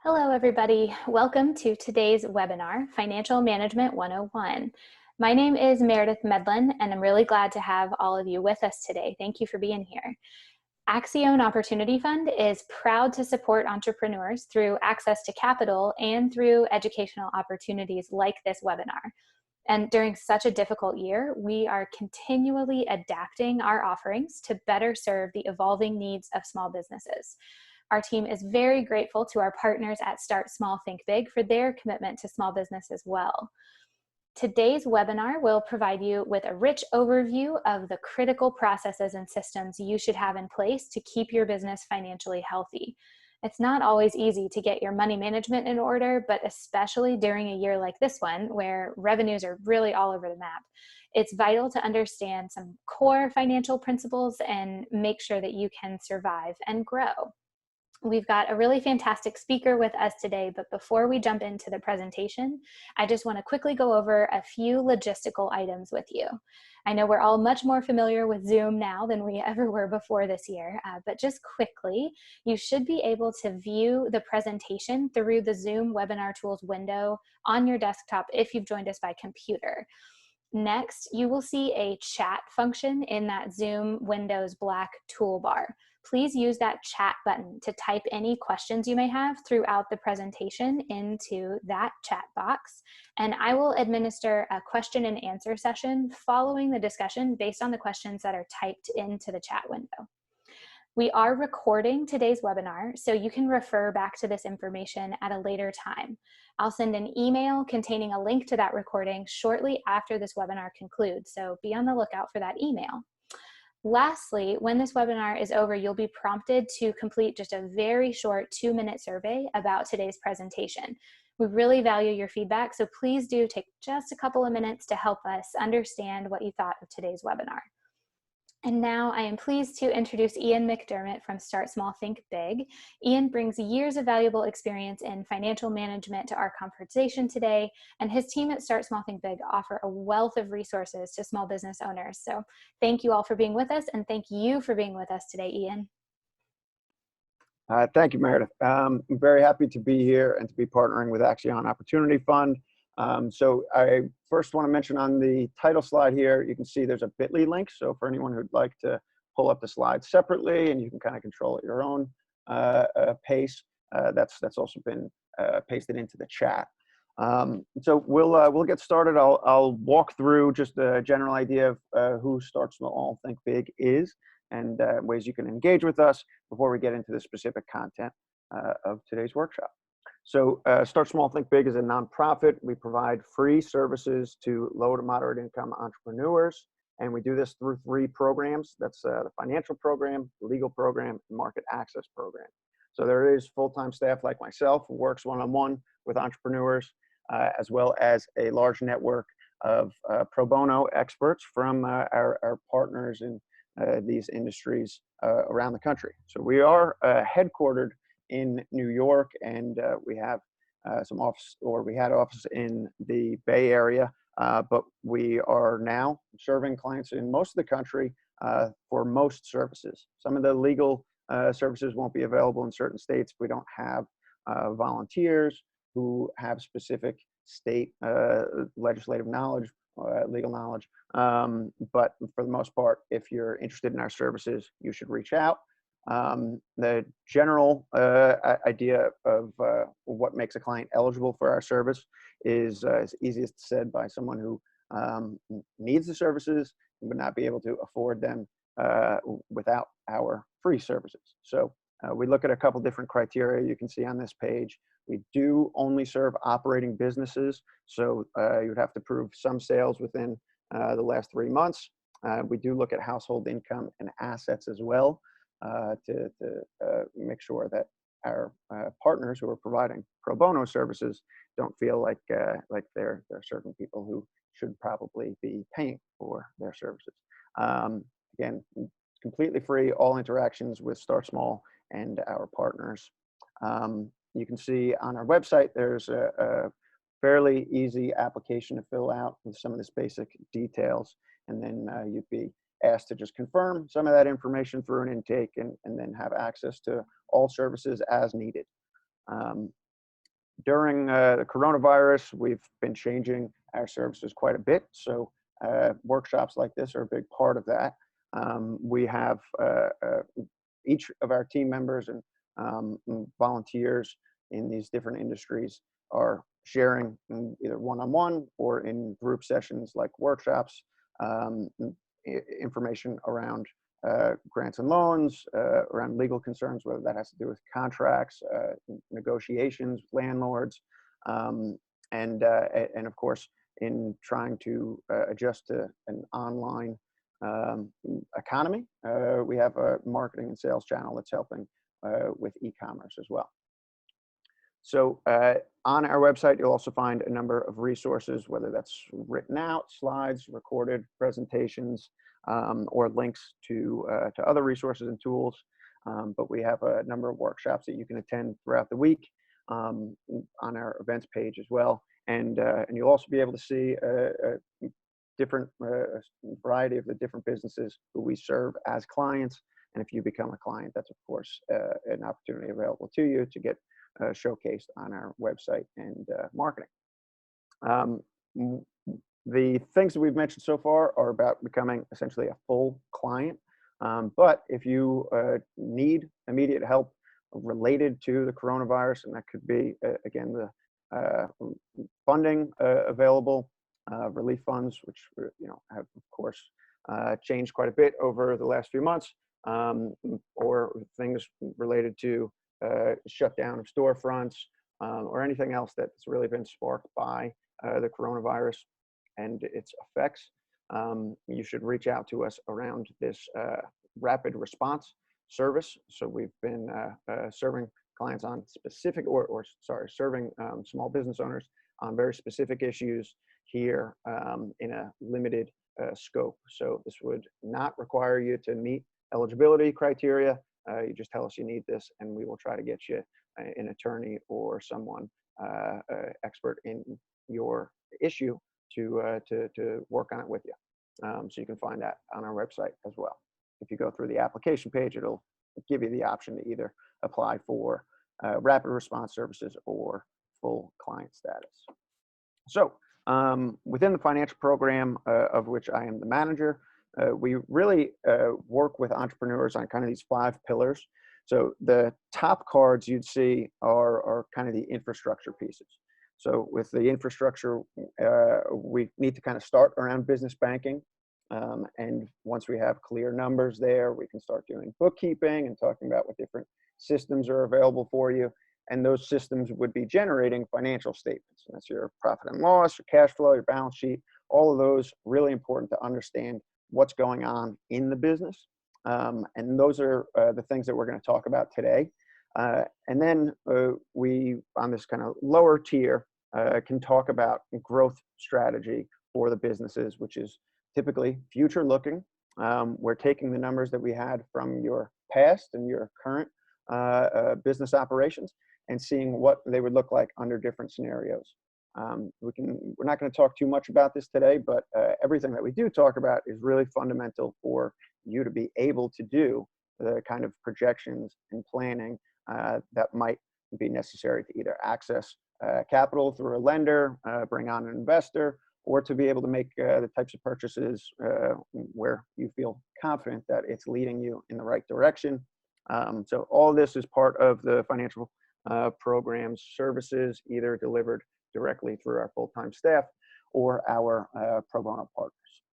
Hello, everybody. Welcome to today's webinar, Financial Management 101. My name is Meredith Medlin, and I'm really glad to have all of you with us today. Thank you for being here. Accion Opportunity Fund is proud to support entrepreneurs through access to capital and through educational opportunities like this webinar. And during such a difficult year, we are continually adapting our offerings to better serve the evolving needs of small businesses. Our team is very grateful to our partners at Start Small, Think Big for their commitment to small business as well. Today's webinar will provide you with a rich overview of the critical processes and systems you should have in place to keep your business financially healthy. It's not always easy to get your money management in order, but especially during a year like this one, where revenues are really all over the map, it's vital to understand some core financial principles and make sure that you can survive and grow. We've got a really fantastic speaker with us today, but before we jump into the presentation, I just want to quickly go over a few logistical items with you. I know we're all much more familiar with Zoom now than we ever were before this year, but just quickly, you should be able to view the presentation through the Zoom Webinar Tools window on your desktop if you've joined us by computer. Next, you will see a chat function in that Zoom Windows black toolbar. Please use that chat button to type any questions you may have throughout the presentation into that chat box, and I will administer a question and answer session following the discussion based on the questions that are typed into the chat window. We are recording today's webinar, so you can refer back to this information at a later time. I'll send an email containing a link to that recording shortly after this webinar concludes, so be on the lookout for that email. Lastly, when this webinar is over, you'll be prompted to complete just a very short 2-minute survey about today's presentation. We really value your feedback, so please do take just a couple of minutes to help us understand what you thought of today's webinar. And now I am pleased to introduce Ian McDermott from Start Small, Think Big. Ian brings years of valuable experience in financial management to our conversation today, and his team at Start Small, Think Big offer a wealth of resources to small business owners. So thank you all for being with us, and thank you for being with us today, Ian. Thank you, Meredith. I'm very happy to be here and to be partnering with Accion Opportunity Fund. So I first want to mention on the title slide here, you can see there's a bit.ly link. So for anyone who'd like to pull up the slides separately and you can kind of control at your own pace, that's also been pasted into the chat. So we'll get started. I'll walk through just a general idea of who Start Small, Think Big is and ways you can engage with us before we get into the specific content of today's workshop. So Start Small, Think Big is a nonprofit. We provide free services to low to moderate income entrepreneurs. And we do this through 3 programs. That's the financial program, the legal program, and market access program. So there is full-time staff like myself who works one-on-one with entrepreneurs, as well as a large network of pro bono experts from our partners in these industries around the country. So we are headquartered in New York, and we have we had offices in the Bay Area, but we are now serving clients in most of the country for most services. Some of the legal services won't be available in certain states. We don't have volunteers who have specific state legislative knowledge, legal knowledge, but for the most part, if you're interested in our services, you should reach out. The general idea of what makes a client eligible for our service is easiest said by someone who needs the services and would not be able to afford them without our free services. So we look at a couple different criteria you can see on this page. We do only serve operating businesses, so you would have to prove some sales within the last 3 months. We do look at household income and assets as well. To make sure that our partners who are providing pro bono services don't feel like they're certain people who should probably be paying for their services. Again, completely free, all interactions with Start Small and our partners. You can see on our website there's a fairly easy application to fill out with some of this basic details, and then you'd be asked to just confirm some of that information through an intake and then have access to all services as needed. During the coronavirus, we've been changing our services quite a bit. So workshops like this are a big part of that. We have each of our team members and volunteers in these different industries are sharing either one-on-one or in group sessions like workshops, information around grants and loans, around legal concerns, whether that has to do with contracts, negotiations, landlords, and of course, in trying to adjust to an online economy, we have a marketing and sales channel that's helping with e-commerce as well. So on our website, you'll also find a number of resources, whether that's written out, slides, recorded presentations, or links to other resources and tools. But we have a number of workshops that you can attend throughout the week on our events page as well. And you'll also be able to see a different variety of the different businesses who we serve as clients. And if you become a client, that's of course an opportunity available to you to get showcased on our website and marketing. The things that we've mentioned so far are about becoming essentially a full client. But if you need immediate help related to the coronavirus, and that could be, again, the funding available, relief funds, which have, of course, changed quite a bit over the last few months, or things related to shutdown of storefronts, or anything else that's really been sparked by the coronavirus and its effects, you should reach out to us around this rapid response service. So we've been serving clients on specific, serving small business owners on very specific issues here in a limited scope. So this would not require you to meet eligibility criteria. You just tell us you need this, and we will try to get you an attorney or someone expert in your issue to work on it with you. So you can find that on our website as well. If you go through the application page, it'll give you the option to either apply for rapid response services or full client status. So within the financial program of which I am the manager, we really work with entrepreneurs on kind of these 5 pillars. So the top cards you'd see are kind of the infrastructure pieces. So with the infrastructure, we need to kind of start around business banking. And once we have clear numbers there, we can start doing bookkeeping and talking about what different systems are available for you. And those systems would be generating financial statements. And that's your profit and loss, your cash flow, your balance sheet, all of those really important to understand what's going on in the business. And those are the things that we're going to talk about today. And then we, on this kind of lower tier, can talk about growth strategy for the businesses, which is typically future looking. We're taking the numbers that we had from your past and your current business operations and seeing what they would look like under different scenarios. We're not going to talk too much about this today, but everything that we do talk about is really fundamental for you to be able to do the kind of projections and planning that might be necessary to either access capital through a lender, bring on an investor, or to be able to make the types of purchases where you feel confident that it's leading you in the right direction. So all this is part of the financial program's services, either delivered directly through our full-time staff or our pro bono partners.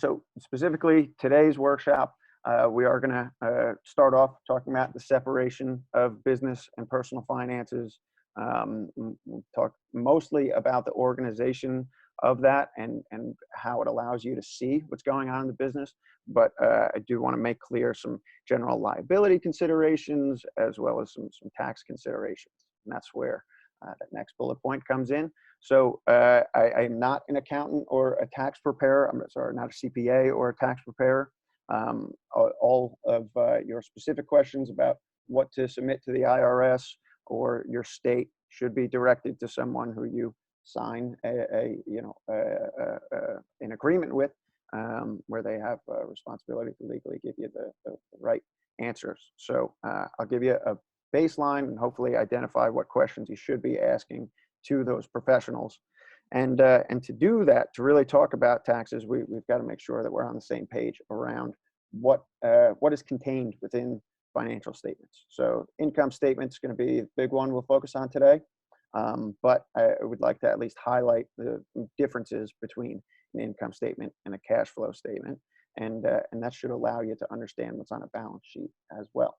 So specifically today's workshop, we are going to start off talking about the separation of business and personal finances. We'll talk mostly about the organization of that and how it allows you to see what's going on in the business. But I do want to make clear some general liability considerations as well as some tax considerations. And that's where that next bullet point comes in. So I'm not an accountant or a tax preparer. I'm sorry, not a CPA or a tax preparer. All of your specific questions about what to submit to the IRS or your state should be directed to someone who you sign an agreement with, where they have a responsibility to legally give you the right answers. So I'll give you a baseline and hopefully identify what questions you should be asking to those professionals. And to do that, to really talk about taxes, we've got to make sure that we're on the same page around what is contained within financial statements. So income statement is going to be a big one we'll focus on today. But I would like to at least highlight the differences between an income statement and a cash flow statement. And that should allow you to understand what's on a balance sheet as well.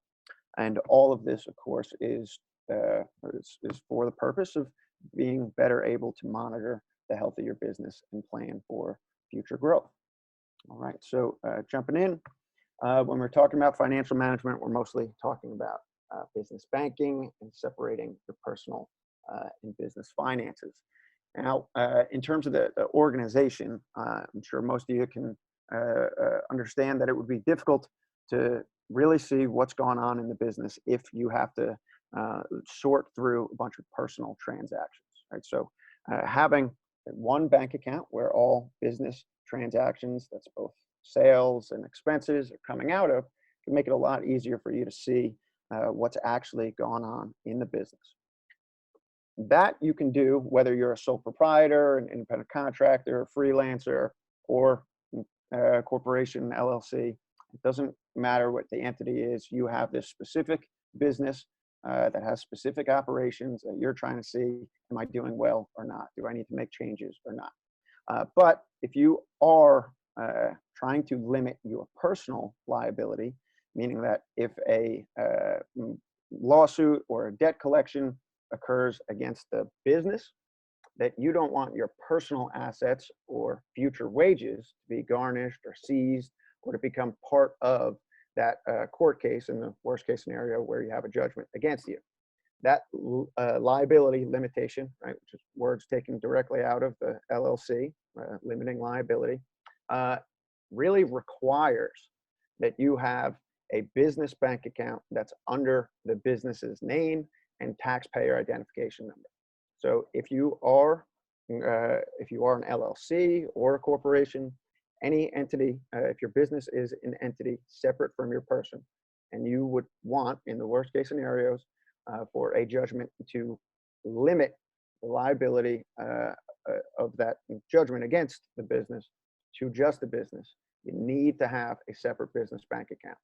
And all of this, of course, is for the purpose of being better able to monitor the health of your business and plan for future growth. All right, so jumping in, when we're talking about financial management, we're mostly talking about business banking and separating your personal and business finances. Now, in terms of the organization, I'm sure most of you can understand that it would be difficult to really see what's going on in the business if you have to sort through a bunch of personal transactions, right? So having one bank account where all business transactions, that's both sales and expenses, are coming out of, can make it a lot easier for you to see what's actually going on in the business. That you can do whether you're a sole proprietor, an independent contractor, a freelancer, or a corporation, LLC. It doesn't matter what the entity is. You have this specific business that has specific operations that you're trying to see, am I doing well or not? Do I need to make changes or not? But if you are trying to limit your personal liability, meaning that if a lawsuit or a debt collection occurs against the business, that you don't want your personal assets or future wages to be garnished or seized or to become part of that court case in the worst case scenario where you have a judgment against you. That liability limitation, right, which is words taken directly out of the LLC, limiting liability, really requires that you have a business bank account that's under the business's name and taxpayer identification number. So if you are an LLC or a corporation, any entity, if your business is an entity separate from your person, and you would want, in the worst case scenarios, for a judgment to limit the liability of that judgment against the business to just the business, you need to have a separate business bank account.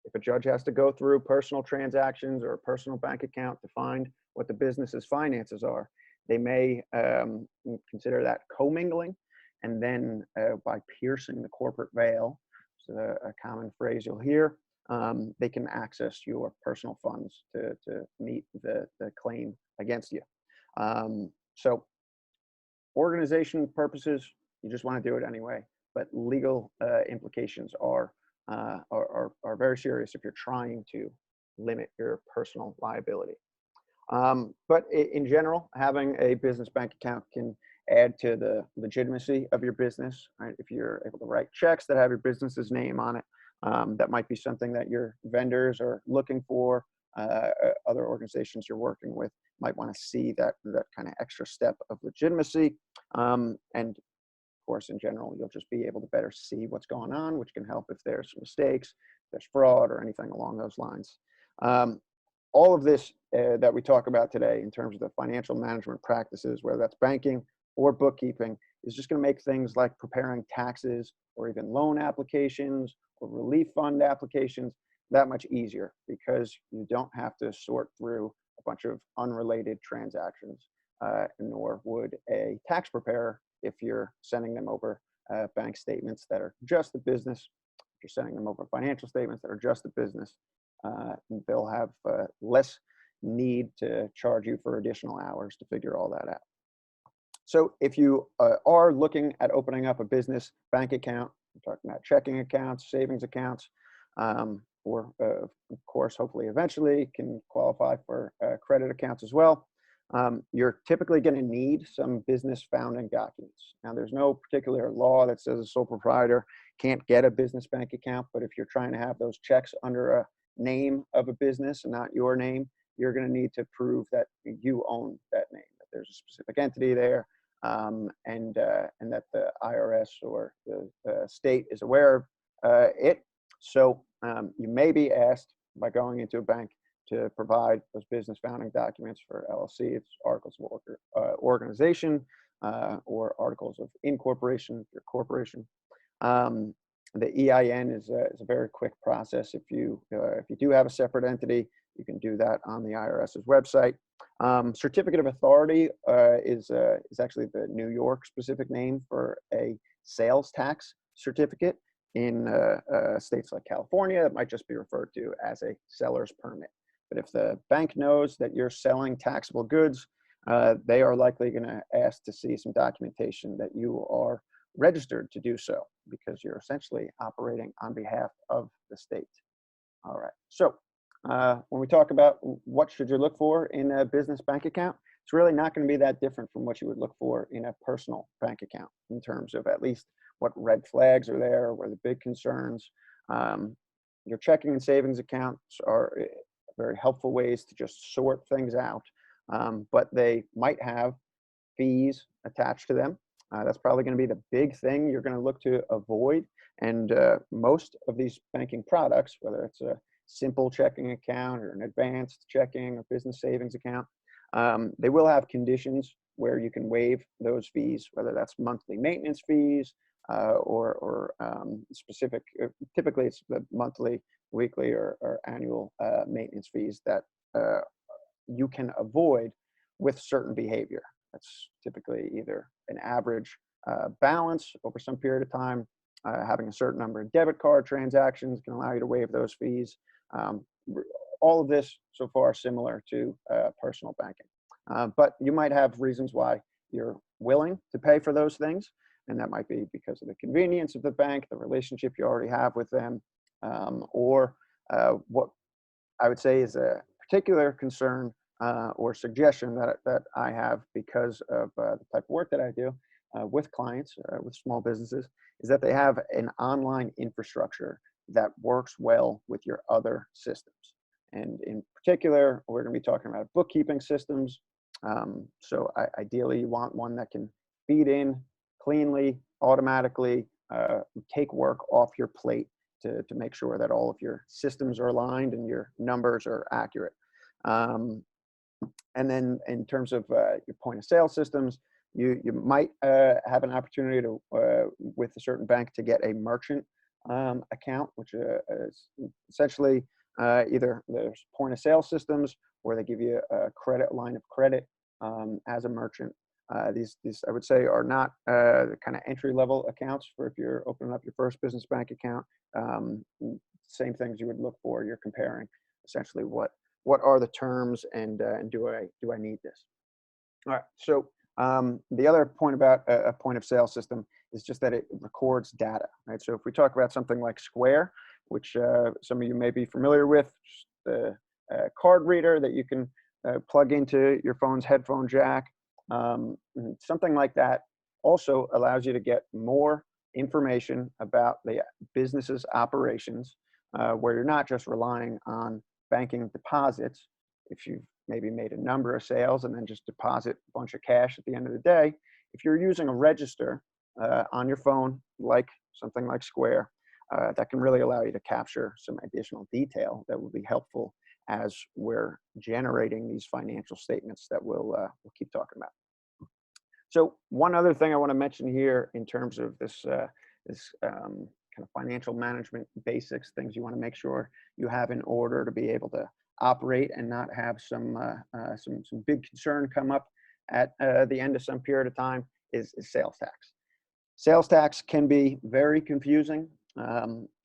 If a judge has to go through personal transactions or a personal bank account to find what the business's finances are, they may consider that commingling, and then by piercing the corporate veil, which is a common phrase you'll hear, they can access your personal funds to meet the claim against you. So organization purposes, you just want to do it anyway, but legal implications are very serious if you're trying to limit your personal liability. But in general, having a business bank account can add to the legitimacy of your business, right? If you're able to write checks that have your business's name on it, that might be something that your vendors are looking for. Other organizations you're working with might want to see that kind of extra step of legitimacy. And of course, in general, you'll just be able to better see what's going on, which can help if there's mistakes, if there's fraud or anything along those lines. All of this that we talk about today in terms of the financial management practices, whether that's banking or bookkeeping, is just going to make things like preparing taxes or even loan applications or relief fund applications that much easier, because you don't have to sort through a bunch of unrelated transactions, nor would a tax preparer if you're sending them over bank statements that are just the business. If you're sending them over financial statements that are just the business, they'll have less need to charge you for additional hours to figure all that out. So if you are looking at opening up a business bank account, we're talking about checking accounts, savings accounts, or of course, hopefully eventually can qualify for credit accounts as well. You're typically going to need some business founding documents. Now, there's no particular law that says a sole proprietor can't get a business bank account, but if you're trying to have those checks under a name of a business and not your name, you're going to need to prove that you own that name, that there's a specific entity there, and that the IRS or the state is aware of it. So you may be asked by going into a bank to provide those business founding documents for LLC. It's articles of organization or articles of incorporation, your corporation. The EIN is a very quick process. If you do have a separate entity, you can do that on the IRS's website. Certificate of authority is actually the New York specific name for a sales tax certificate. In states like California, it might just be referred to as a seller's permit. But if the bank knows that you're selling taxable goods, they are likely going to ask to see some documentation that you are registered to do so, because you're essentially operating on behalf of the state. All right. So when we talk about what should you look for in a business bank account, it's really not going to be that different from what you would look for in a personal bank account in terms of at least what red flags are there, what are the big concerns. Your checking and savings accounts are very helpful ways to just sort things out, but they might have fees attached to them. That's probably going to be the big thing you're going to look to avoid. And most of these banking products, whether it's a simple checking account or an advanced checking or business savings account, they will have conditions where you can waive those fees, whether that's monthly maintenance fees or specific, typically it's the monthly, weekly, or annual maintenance fees that you can avoid with certain behavior. That's typically either an average balance over some period of time, having a certain number of debit card transactions can allow you to waive those fees. All of this so far similar to personal banking. But you might have reasons why you're willing to pay for those things. And that might be because of the convenience of the bank, the relationship you already have with them, or what I would say is a particular concern or suggestion that I have because of the type of work that I do with clients, with small businesses, is that they have an online infrastructure that works well with your other systems. And in particular, we're going to be talking about bookkeeping systems. So ideally, you want one that can feed in cleanly, automatically, take work off your plate to make sure that all of your systems are aligned and your numbers are accurate. And then in terms of your point of sale systems, you might have an opportunity to, with a certain bank, to get a merchant account, which is essentially either there's point of sale systems or they give you a credit line of credit as a merchant. These I would say are not the kind of entry level accounts for if you're opening up your first business bank account. Same things you would look for. You're comparing essentially what are the terms and do I need this? All right. So the other point about a point of sale system is just that it records data, right? So if we talk about something like Square, which some of you may be familiar with, the card reader that you can plug into your phone's headphone jack, something like that also allows you to get more information about the business's operations, where you're not just relying on banking deposits. If you've maybe made a number of sales and then just deposit a bunch of cash at the end of the day, if you're using a register on your phone, like something like Square, that can really allow you to capture some additional detail that will be helpful as we're generating these financial statements that we'll keep talking about. So one other thing I want to mention here in terms of this kind of financial management basics, things you want to make sure you have in order to be able to operate and not have some big concern come up at the end of some period of time is sales tax. Sales tax can be very confusing.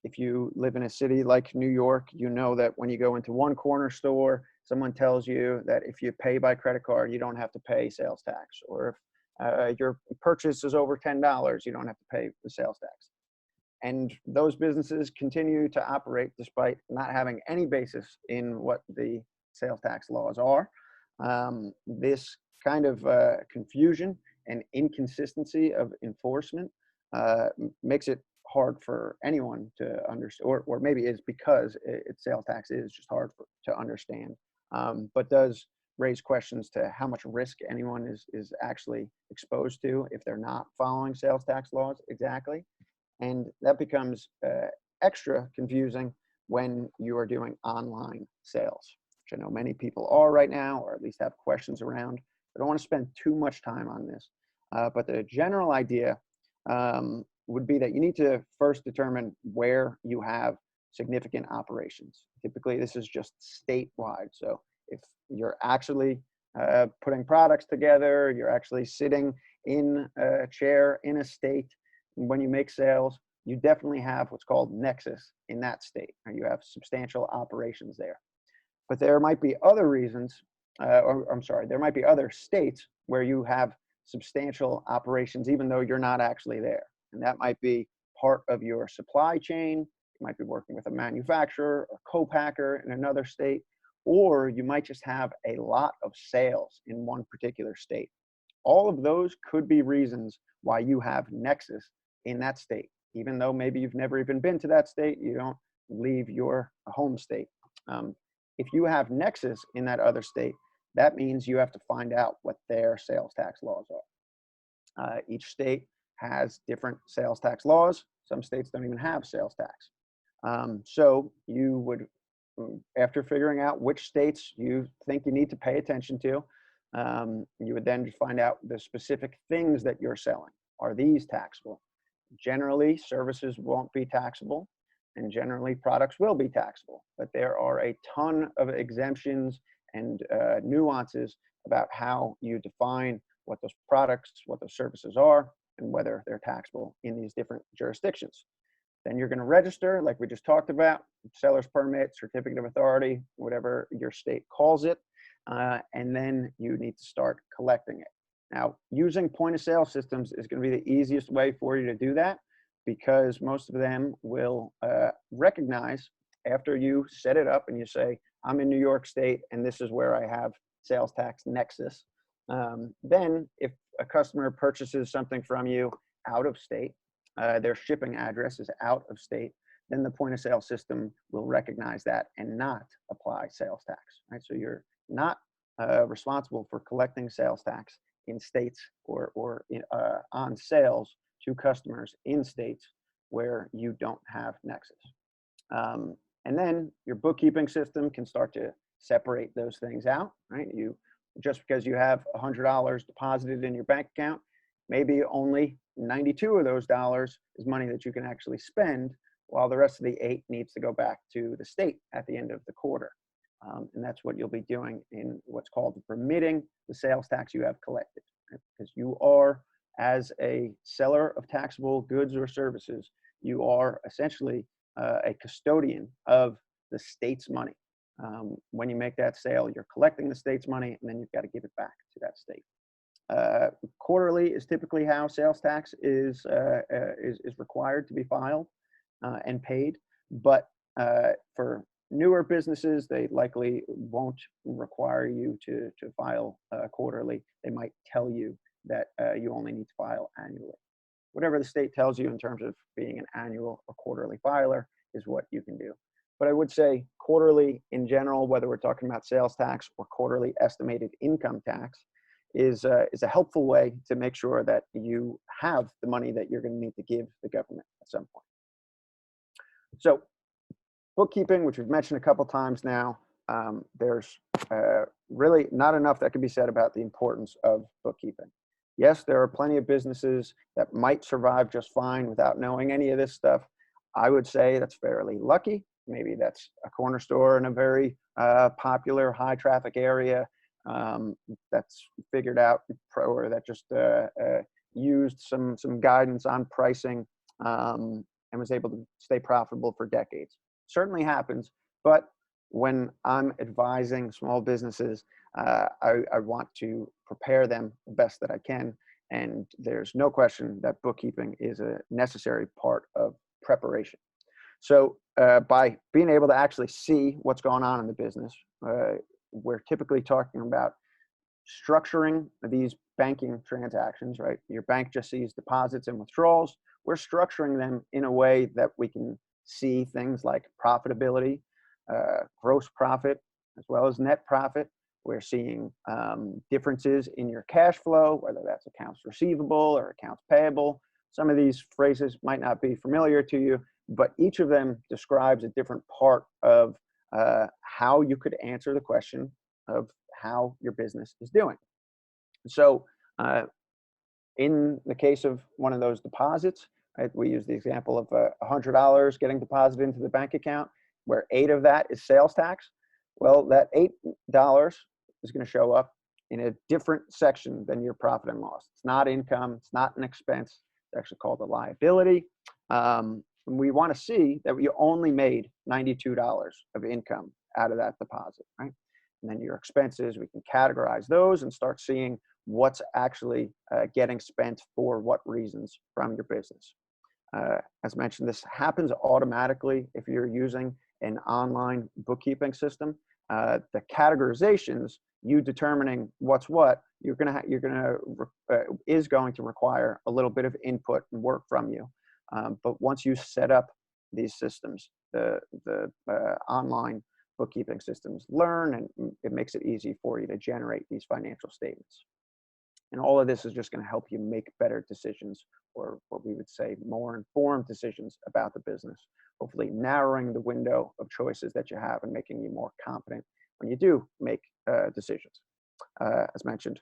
If you live in a city like New York, you know that when you go into one corner store, someone tells you that if you pay by credit card, you don't have to pay sales tax. Or if your purchase is over $10, you don't have to pay the sales tax. And those businesses continue to operate despite not having any basis in what the sales tax laws are. This kind of confusion and inconsistency of enforcement makes it hard for anyone to understand, or maybe it's because sales tax is just hard to understand, but does raise questions to how much risk anyone is actually exposed to if they're not following sales tax laws exactly. And that becomes extra confusing when you are doing online sales. which I know many people are right now, or at least have questions around. I don't want to spend too much time on this, but the general idea would be that you need to first determine where you have significant operations. Typically, this is just statewide. So if you're actually putting products together, you're actually sitting in a chair in a state, and when you make sales, you definitely have what's called nexus in that state, or you have substantial operations there. But there might be other reasons, there might be other states where you have substantial operations even though you're not actually there. And that might be part of your supply chain. You might be working with a manufacturer or co-packer in another state, or you might just have a lot of sales in one particular state. All of those could be reasons why you have nexus in that state. Even though maybe you've never even been to that state, you don't leave your home state. If you have nexus in that other state, that means you have to find out what their sales tax laws are. Each state has different sales tax laws. Some states don't even have sales tax. So you would, after figuring out which states you think you need to pay attention to, you would then find out the specific things that you're selling. Are these taxable? Generally, services won't be taxable, and generally products will be taxable. But there are a ton of exemptions and nuances about how you define what those products, what those services are, and whether they're taxable in these different jurisdictions. Then you're going to register, like we just talked about, seller's permit, certificate of authority, whatever your state calls it, and then you need to start collecting it. Now, using point of sale systems is going to be the easiest way for you to do that, because most of them will recognize after you set it up and you say, I'm in New York State and this is where I have sales tax nexus. Then if a customer purchases something from you out of state, their shipping address is out of state, then the point of sale system will recognize that and not apply sales tax, right? So you're not responsible for collecting sales tax in states or on sales to customers in states where you don't have nexus. And then your bookkeeping system can start to separate those things out, right? Just because you have $100 deposited in your bank account, maybe only 92 of those dollars is money that you can actually spend, while the rest of the 8 needs to go back to the state at the end of the quarter. And that's what you'll be doing in what's called remitting the sales tax you have collected, right? Because you are, as a seller of taxable goods or services, you are essentially a custodian of the state's money. When you make that sale, you're collecting the state's money, and then you've got to give it back to that state. Quarterly is typically how sales tax is required to be filed and paid, but for newer businesses, they likely won't require you to file quarterly. They might tell you that you only need to file annually. Whatever the state tells you in terms of being an annual or quarterly filer is what you can do. But I would say quarterly in general, whether we're talking about sales tax or quarterly estimated income tax, is a helpful way to make sure that you have the money that you're going to need to give the government at some point. So bookkeeping, which we've mentioned a couple times now, there's really not enough that can be said about the importance of bookkeeping. Yes, there are plenty of businesses that might survive just fine without knowing any of this stuff. I would say that's fairly lucky. Maybe that's a corner store in a very popular high traffic area that's figured out, or that just used some guidance on pricing and was able to stay profitable for decades. Certainly happens, but when I'm advising small businesses, I want to prepare them the best that I can, and there's no question that bookkeeping is a necessary part of preparation. So by being able to actually see what's going on in the business, we're typically talking about structuring these banking transactions, right? Your bank just sees deposits and withdrawals. We're structuring them in a way that we can see things like profitability, gross profit, as well as net profit. We're seeing differences in your cash flow, whether that's accounts receivable or accounts payable. Some of these phrases might not be familiar to you, but each of them describes a different part of how you could answer the question of how your business is doing. So in the case of one of those deposits, right, we use the example of $100 getting deposited into the bank account, where 8 of that is sales tax. Well, that $8 is going to show up in a different section than your profit and loss. It's not income. It's not an expense. It's actually called a liability. And we want to see that you only made $92 of income out of that deposit, right? And then your expenses, we can categorize those and start seeing what's actually getting spent for what reasons from your business. As mentioned, this happens automatically if you're using an online bookkeeping system. The categorizations, you determining what's what, is going to require a little bit of input and work from you. But once you set up these systems, the online bookkeeping systems learn, and it makes it easy for you to generate these financial statements. And all of this is just going to help you make better decisions, or what we would say more informed decisions about the business, hopefully narrowing the window of choices that you have and making you more confident when you do make decisions. As mentioned,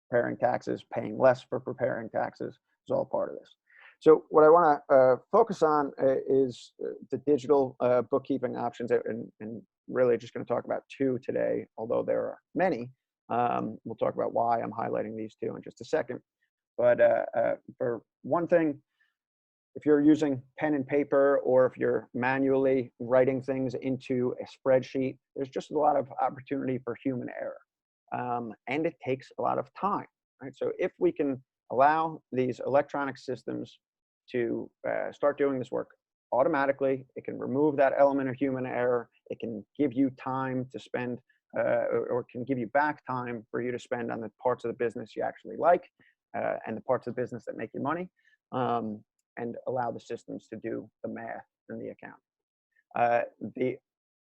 preparing taxes, paying less for preparing taxes is all part of this. So what I want to focus on is the digital bookkeeping options, and really just going to talk about 2 today, although there are many. We'll talk about why I'm highlighting these 2 in just a second. But for one thing, if you're using pen and paper, or if you're manually writing things into a spreadsheet, there's just a lot of opportunity for human error. And it takes a lot of time, right? So if we can allow these electronic systems to start doing this work automatically, it can remove that element of human error. It can give you time to spend, or can give you back time for you to spend on the parts of the business you actually like, and the parts of the business that make you money, and allow the systems to do the math in the account. The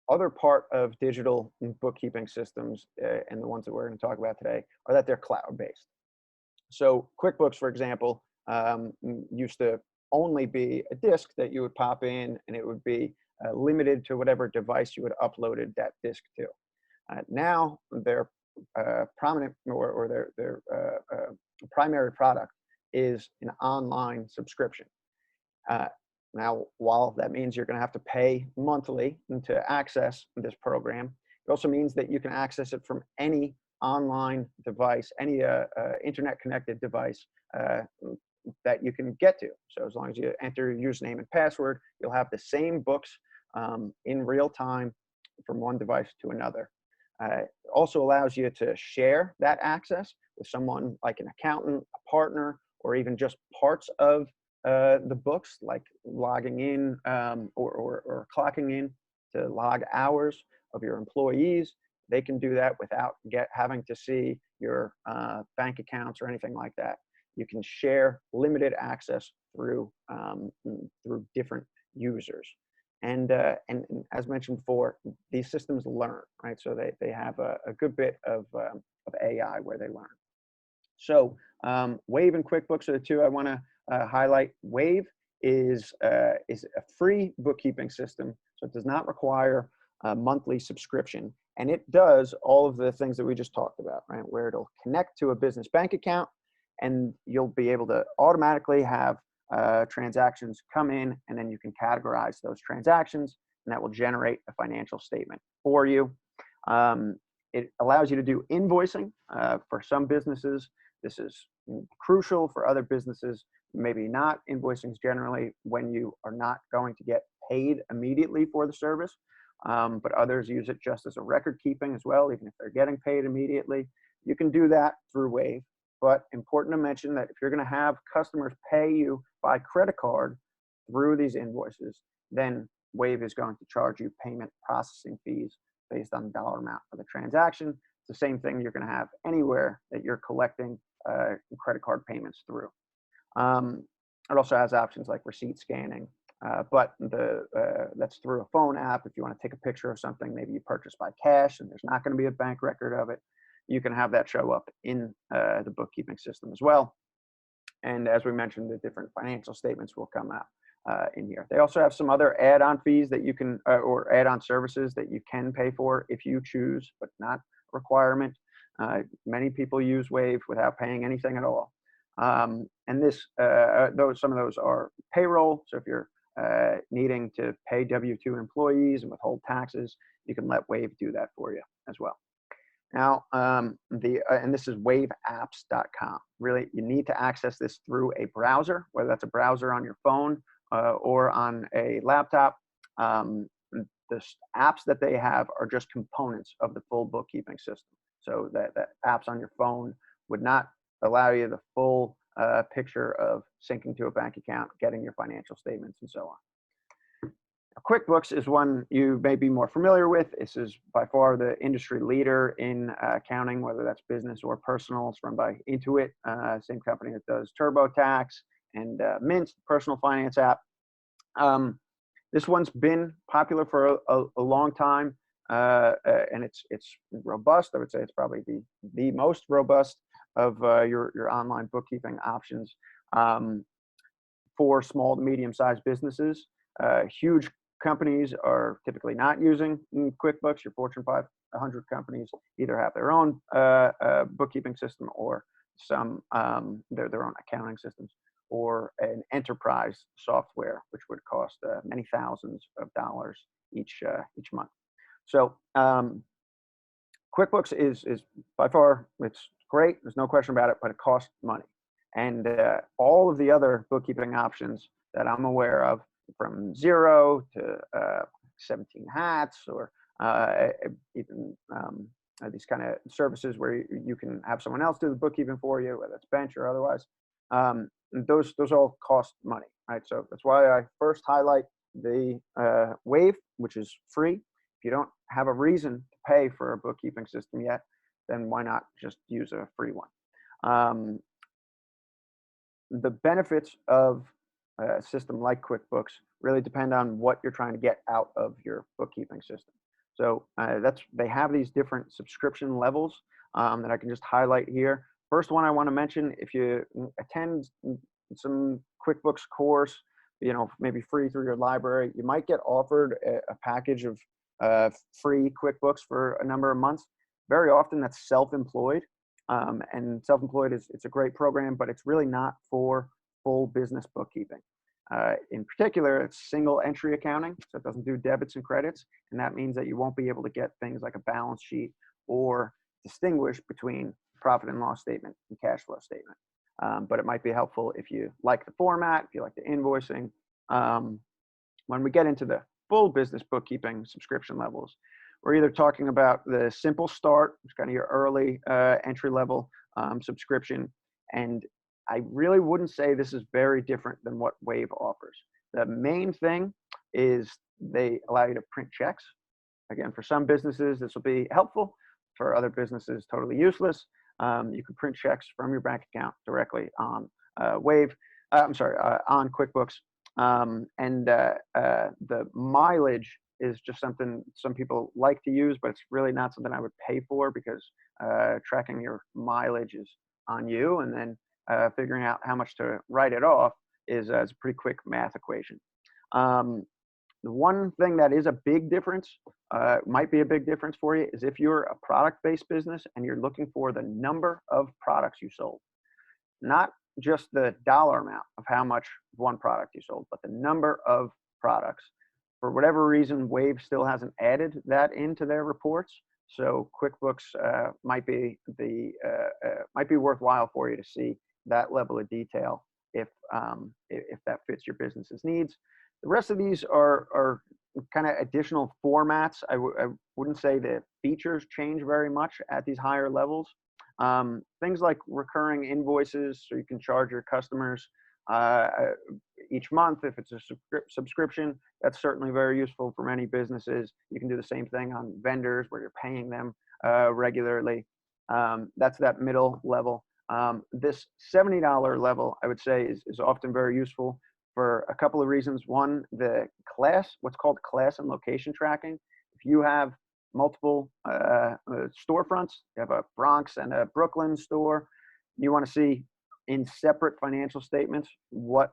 other part of digital bookkeeping systems, and the ones that we're going to talk about today, are that they're cloud-based. So QuickBooks, for example, used to only be a disk that you would pop in, and it would be limited to whatever device you had uploaded that disk to. Now their prominent, or their primary product is an online subscription. Now, while that means you're going to have to pay monthly to access this program, it also means that you can access it from any online device, any internet-connected device that you can get to. So as long as you enter your username and password, you'll have the same books in real time from one device to another. It also allows you to share that access with someone like an accountant, a partner, or even just parts of the books, like logging in or clocking in to log hours of your employees. They can do that without having to see your bank accounts or anything like that. You can share limited access through different users. And as mentioned before, these systems learn, right? So they have a good bit of AI where they learn. So Wave and QuickBooks are the 2 I want to highlight. Wave is a free bookkeeping system, so it does not require a monthly subscription, and it does all of the things that we just talked about, right? Where it'll connect to a business bank account, and you'll be able to automatically have transactions come in, and then you can categorize those transactions, and that will generate a financial statement for you. It allows you to do invoicing for some businesses. This is crucial. For other businesses, maybe not. Invoicing is generally when you are not going to get paid immediately for the service, but others use it just as a record keeping as well, even if they're getting paid immediately. You can do that through Wave. But important to mention that if you're going to have customers pay you by credit card through these invoices, then Wave is going to charge you payment processing fees based on the dollar amount of the transaction. It's the same thing you're going to have anywhere that you're collecting credit card payments through. It also has options like receipt scanning, but that's through a phone app. If you want to take a picture of something, maybe you purchase by cash and there's not going to be a bank record of it, you can have that show up in the bookkeeping system as well. And as we mentioned, the different financial statements will come out in here. They also have some other add-on fees that you can, or add-on services that you can pay for if you choose, but not a requirement. Many people use Wave without paying anything at all. And some of those are payroll. So if you're needing to pay W-2 employees and withhold taxes, you can let Wave do that for you as well. Now, and this is waveapps.com. Really, you need to access this through a browser, whether that's a browser on your phone or on a laptop. The apps that they have are just components of the full bookkeeping system. So that apps on your phone would not allow you the full picture of syncing to a bank account, getting your financial statements, and so on. QuickBooks is one you may be more familiar with. This is by far the industry leader in accounting, whether that's business or personal. It's run by Intuit, same company that does TurboTax and Mint, personal finance app. This one's been popular for a long time, and it's robust. I would say it's probably the most robust of your online bookkeeping options for small to medium-sized businesses. Huge companies are typically not using QuickBooks. Your Fortune 500 companies either have their own bookkeeping system or some their own accounting systems, or an enterprise software, which would cost many thousands of dollars each month. So QuickBooks is by far, it's great. There's no question about it, but it costs money. And all of the other bookkeeping options that I'm aware of, from Xero to 17 Hats, or even these kind of services where you can have someone else do the bookkeeping for you, whether it's Bench or otherwise. Those all cost money, right? So that's why I first highlight the Wave, which is free. If you don't have a reason to pay for a bookkeeping system yet, then why not just use a free one? The benefits of a system like QuickBooks really depend on what you're trying to get out of your bookkeeping system. So they have these different subscription levels that I can just highlight here. First one I want to mention, if you attend some QuickBooks course, maybe free through your library, you might get offered a package of free QuickBooks for a number of months. Very often that's self-employed, and self-employed it's a great program, but it's really not for full business bookkeeping. In particular, it's single entry accounting, so it doesn't do debits and credits, and that means that you won't be able to get things like a balance sheet or distinguish between profit and loss statement and cash flow statement. But it might be helpful if you like the format, if you like the invoicing. When we get into the full business bookkeeping subscription levels, we're either talking about the Simple Start, which is kind of your early entry level subscription, and I really wouldn't say this is very different than what Wave offers. The main thing is they allow you to print checks. Again, for some businesses, this will be helpful. For other businesses, totally useless. You can print checks from your bank account directly on Wave. On QuickBooks. And the mileage is just something some people like to use, but it's really not something I would pay for, because tracking your mileage is on you, and then figuring out how much to write it off is a pretty quick math equation. The one thing that is a big difference, might be a big difference for you, is if you're a product-based business and you're looking for the number of products you sold. Not just the dollar amount of how much one product you sold, but the number of products. For whatever reason, Wave still hasn't added that into their reports. So QuickBooks might be worthwhile for you to see that level of detail if that fits your business's needs. The rest of these are kind of additional formats. I wouldn't say the features change very much at these higher levels. Things like recurring invoices, so you can charge your customers each month if it's a subscription. That's certainly very useful for many businesses. You can do the same thing on vendors where you're paying them regularly. That's that middle level. This $70 level, I would say, is often very useful for a couple of reasons. One, what's called class and location tracking. If you have multiple storefronts, you have a Bronx and a Brooklyn store, you want to see in separate financial statements what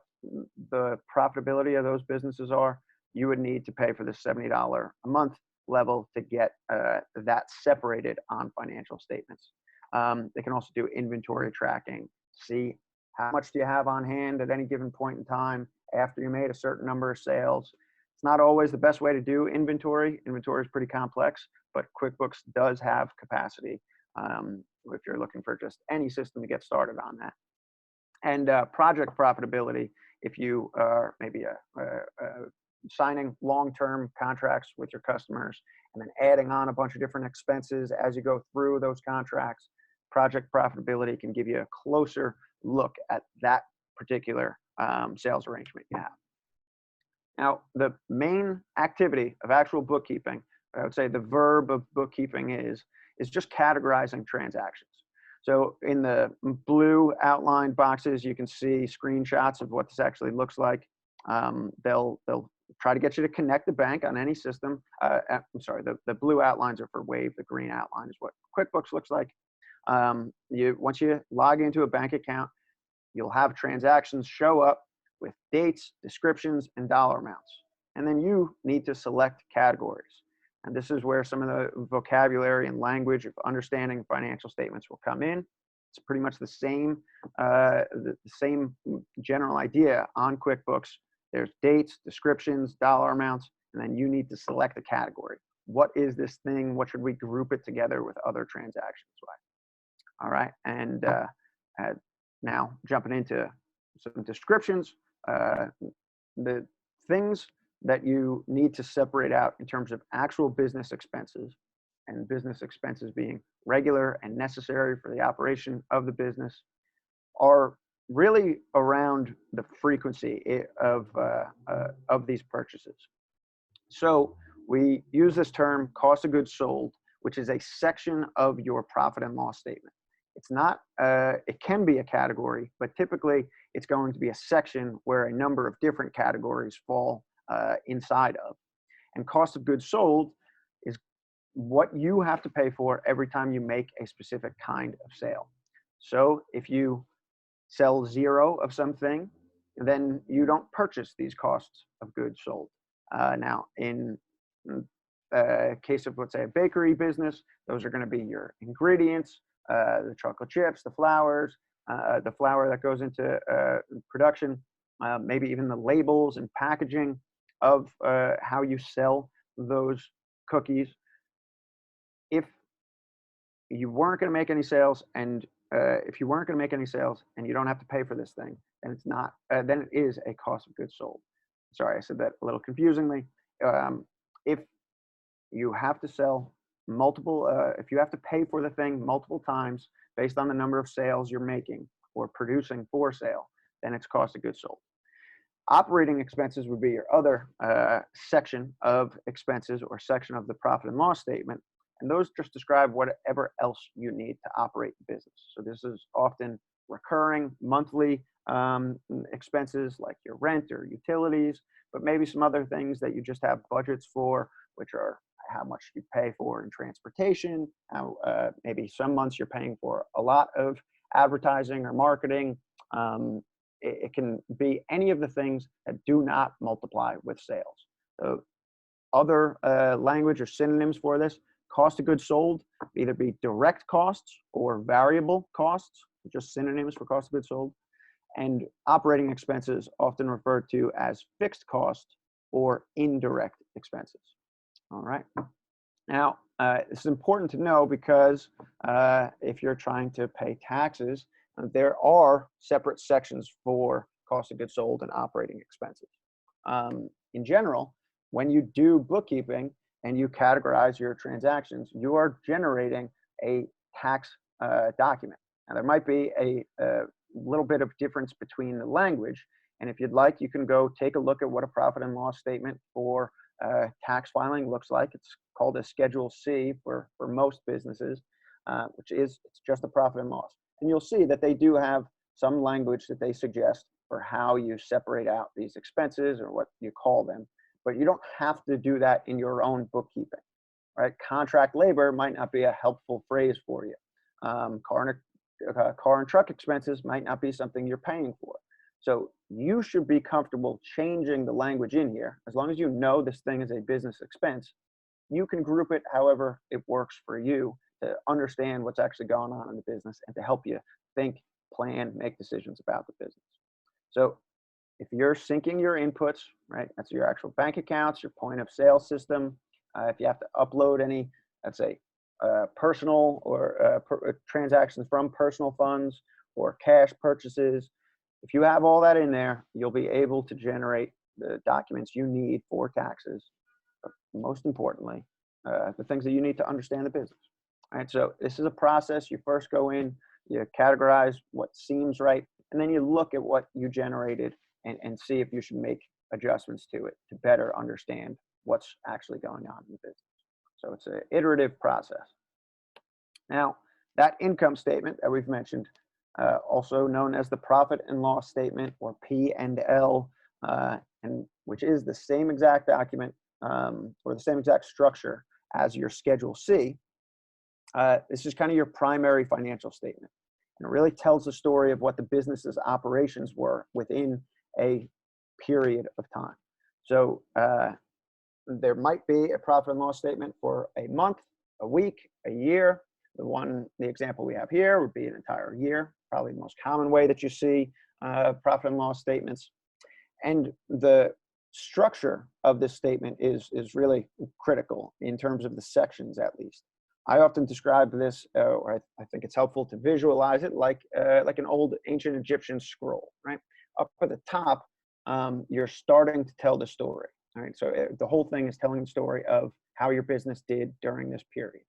the profitability of those businesses are, you would need to pay for the $70 a month level to get that separated on financial statements. They can also do inventory tracking, see how much do you have on hand at any given point in time after you made a certain number of sales. It's not always the best way to do inventory. Inventory is pretty complex, but QuickBooks does have capacity if you're looking for just any system to get started on that. And project profitability, if you are maybe signing long-term contracts with your customers and then adding on a bunch of different expenses as you go through those contracts, project profitability can give you a closer look at that particular sales arrangement you have. Now, the main activity of actual bookkeeping, I would say the verb of bookkeeping is just categorizing transactions. So in the blue outlined boxes, you can see screenshots of what this actually looks like. They'll try to get you to connect the bank on any system. I'm sorry, the blue outlines are for Wave. The green outline is what QuickBooks looks like. Once you log into a bank account, you'll have transactions show up with dates, descriptions, and dollar amounts. And then you need to select categories. And this is where some of the vocabulary and language of understanding financial statements will come in. It's pretty much the same general idea on QuickBooks. There's dates, descriptions, dollar amounts, and then you need to select a category. What is this thing? What should we group it together with other transactions like? All right, and now jumping into some descriptions, the things that you need to separate out in terms of actual business expenses, and business expenses being regular and necessary for the operation of the business, are really around the frequency of these purchases. So we use this term cost of goods sold, which is a section of your profit and loss statement. It's not, it can be a category, but typically it's going to be a section where a number of different categories fall inside of. And cost of goods sold is what you have to pay for every time you make a specific kind of sale. So if you sell 0 of something, then you don't purchase these costs of goods sold. Now, in case of, let's say, a bakery business, those are going to be your ingredients, the chocolate chips, the flour that goes into production, maybe even the labels and packaging of how you sell those cookies. If you weren't going to make any sales, and you don't have to pay for this thing, then it's not. Then it is a cost of goods sold. Sorry, I said that a little confusingly. If you have to sell multiple, if you have to pay for the thing multiple times based on the number of sales you're making or producing for sale, then it's cost of goods sold. Operating expenses would be your other section of expenses or section of the profit and loss statement. And those just describe whatever else you need to operate the business. So this is often recurring monthly expenses like your rent or utilities, but maybe some other things that you just have budgets for, which are how much you pay for in transportation. Maybe some months you're paying for a lot of advertising or marketing. It can be any of the things that do not multiply with sales. So other language or synonyms for this: cost of goods sold, either be direct costs or variable costs, just synonyms for cost of goods sold. And operating expenses, often referred to as fixed costs or indirect expenses. All right. Now, this is important to know because if you're trying to pay taxes, there are separate sections for cost of goods sold and operating expenses. In general, when you do bookkeeping and you categorize your transactions, you are generating a tax document. Now, there might be a little bit of difference between the language, and if you'd like, you can go take a look at what a profit and loss statement for tax filing looks like. It's called a Schedule C for most businesses, it's just a profit and loss. And you'll see that they do have some language that they suggest for how you separate out these expenses or what you call them, but you don't have to do that in your own bookkeeping, right? Contract labor might not be a helpful phrase for you. Car and truck expenses might not be something you're paying for. So you should be comfortable changing the language in here. As long as you know this thing is a business expense, you can group it however it works for you to understand what's actually going on in the business and to help you think, plan, make decisions about the business. So if you're syncing your inputs, right, that's your actual bank accounts, your point of sale system. If you have to upload any, let's say, personal or transactions from personal funds or cash purchases, if you have all that in there, you'll be able to generate the documents you need for taxes. But most importantly, the things that you need to understand the business. All right, so this is a process. You first go in, you categorize what seems right, and then you look at what you generated and see if you should make adjustments to it to better understand what's actually going on in the business. So it's an iterative process. Now, that income statement that we've mentioned, also known as the profit and loss statement, or P&L, and which is the same exact document or the same exact structure as your Schedule C. This is kind of your primary financial statement. And it really tells the story of what the business's operations were within a period of time. So there might be a profit and loss statement for a month, a week, a year. The example we have here would be an entire year, probably the most common way that you see profit and loss statements. And the structure of this statement is really critical in terms of the sections, at least. I often describe this, or I think it's helpful to visualize it like an old ancient Egyptian scroll, right? Up at the top, you're starting to tell the story, right? So the whole thing is telling the story of how your business did during this period.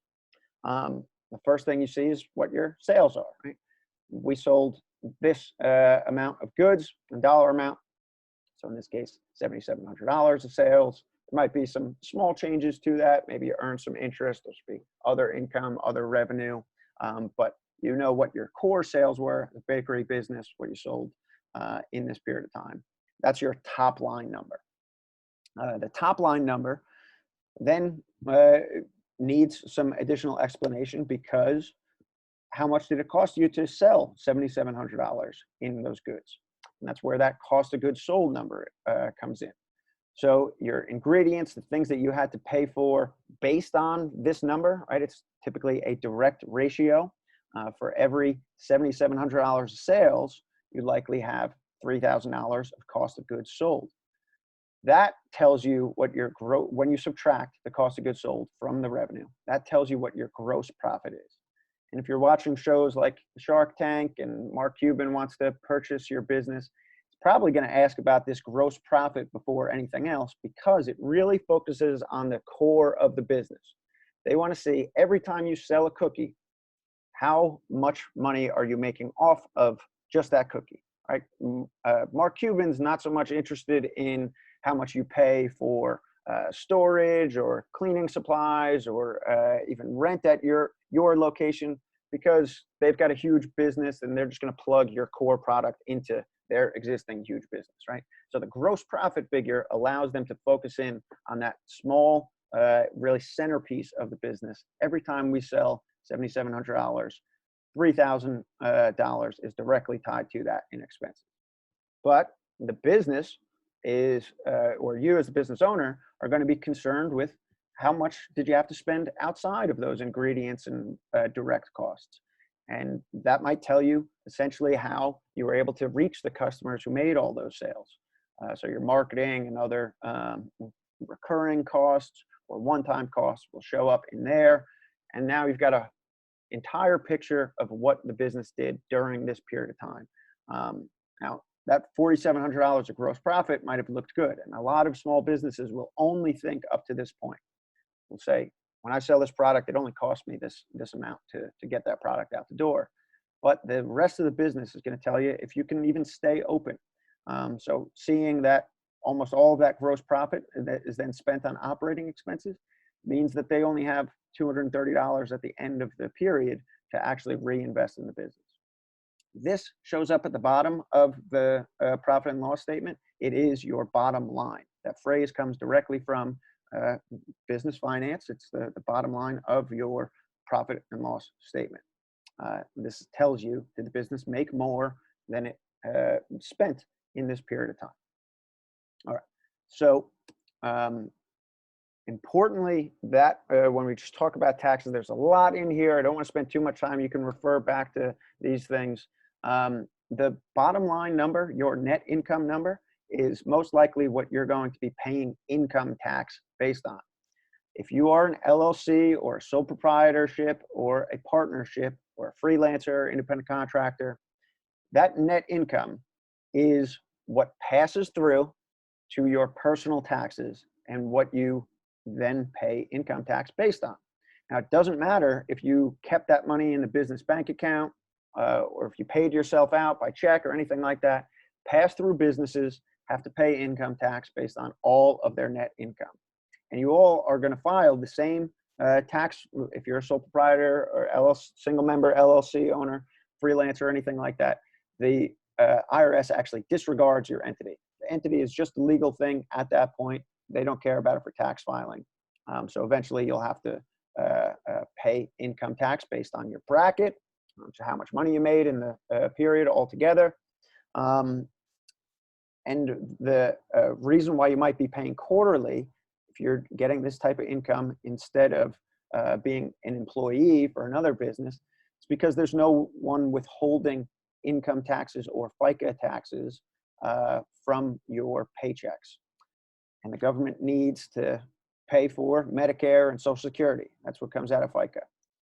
The first thing you see is what your sales are, right? We sold this amount of goods, a dollar amount. So in this case, $7,700 of sales. There might be some small changes to that. Maybe you earn some interest. There should be other income, other revenue. But you know what your core sales were, the bakery business, what you sold in this period of time. That's your top line number. The top line number then needs some additional explanation, because how much did it cost you to sell $7,700 in those goods? And that's where that cost of goods sold number comes in. So your ingredients, the things that you had to pay for based on this number, right? It's typically a direct ratio. For every $7,700 of sales, you likely have $3,000 of cost of goods sold. That tells you what your when you subtract the cost of goods sold from the revenue, that tells you what your gross profit is. And if you're watching shows like Shark Tank and Mark Cuban wants to purchase your business, it's probably going to ask about this gross profit before anything else, because it really focuses on the core of the business. They want to see every time you sell a cookie, how much money are you making off of just that cookie, right? Mark Cuban's not so much interested in how much you pay for storage or cleaning supplies or even rent at your location, because they've got a huge business and they're just going to plug your core product into their existing huge business, right? So the gross profit figure allows them to focus in on that small, really centerpiece of the business. Every time we sell $7,700, $3,000 is directly tied to that in expenses. But the business is, or you as the business owner, are going to be concerned with how much did you have to spend outside of those ingredients and direct costs. And that might tell you essentially how you were able to reach the customers who made all those sales. So your marketing and other recurring costs or one-time costs will show up in there. And now you've got an entire picture of what the business did during this period of time. Now, that $4,700 of gross profit might have looked good. And a lot of small businesses will only think up to this point. Will say, when I sell this product, it only cost me this amount to get that product out the door. But the rest of the business is going to tell you if you can even stay open. So seeing that almost all of that gross profit that is then spent on operating expenses means that they only have $230 at the end of the period to actually reinvest in the business. This shows up at the bottom of the profit and loss statement. It is your bottom line. That phrase comes directly from business finance. It's the bottom line of your profit and loss statement. This tells you, did the business make more than it spent in this period of time. All right. So importantly, that when we just talk about taxes, there's a lot in here. I don't want to spend too much time. You can refer back to these things. The bottom line number, your net income number, is most likely what you're going to be paying income tax based on. If you are an LLC or a sole proprietorship or a partnership or a freelancer, independent contractor, that net income is what passes through to your personal taxes and what you then pay income tax based on. Now, it doesn't matter if you kept that money in the business bank account or if you paid yourself out by check or anything like that. Pass-through businesses have to pay income tax based on all of their net income. And you all are going to file the same tax if you're a sole proprietor or LLC, single member LLC owner, freelancer, or anything like that. The IRS actually disregards your entity. The entity is just a legal thing at that point. They don't care about it for tax filing. So eventually you'll have to pay income tax based on your bracket, how much money you made in the period altogether. And the reason why you might be paying quarterly, if you're getting this type of income instead of being an employee for another business, it's because there's no one withholding income taxes or FICA taxes from your paychecks. And the government needs to pay for Medicare and Social Security. That's what comes out of FICA.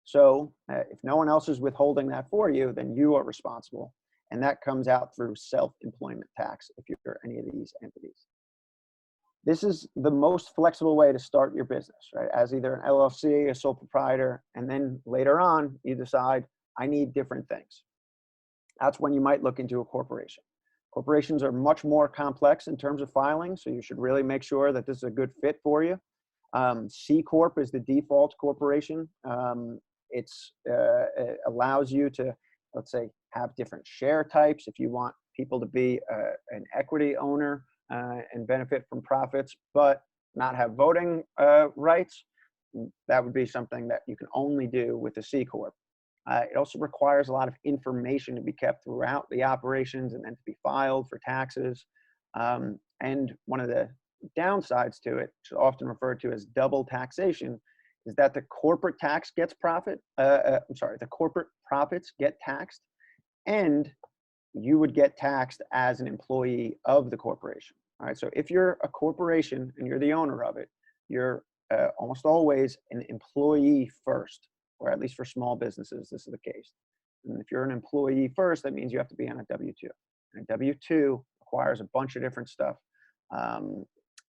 So if no one else is withholding that for you, then you are responsible. And that comes out through self-employment tax if you're any of these entities. This is the most flexible way to start your business, right? As either an LLC, a sole proprietor, and then later on, you decide, I need different things. That's when you might look into a corporation. Corporations are much more complex in terms of filing, so you should really make sure that this is a good fit for you. C Corp is the default corporation. It allows you to, let's say, have different share types if you want people to be an equity owner and benefit from profits, but not have voting rights. That would be something that you can only do with the C Corp. It also requires a lot of information to be kept throughout the operations and then to be filed for taxes. And one of the downsides to it, which is often referred to as double taxation, is that the corporate tax gets the corporate profits get taxed, and you would get taxed as an employee of the corporation. All right, so if you're a corporation and you're the owner of it, you're almost always an employee first, or at least for small businesses, this is the case. And if you're an employee first, that means you have to be on a W-2. And a W-2 requires a bunch of different stuff.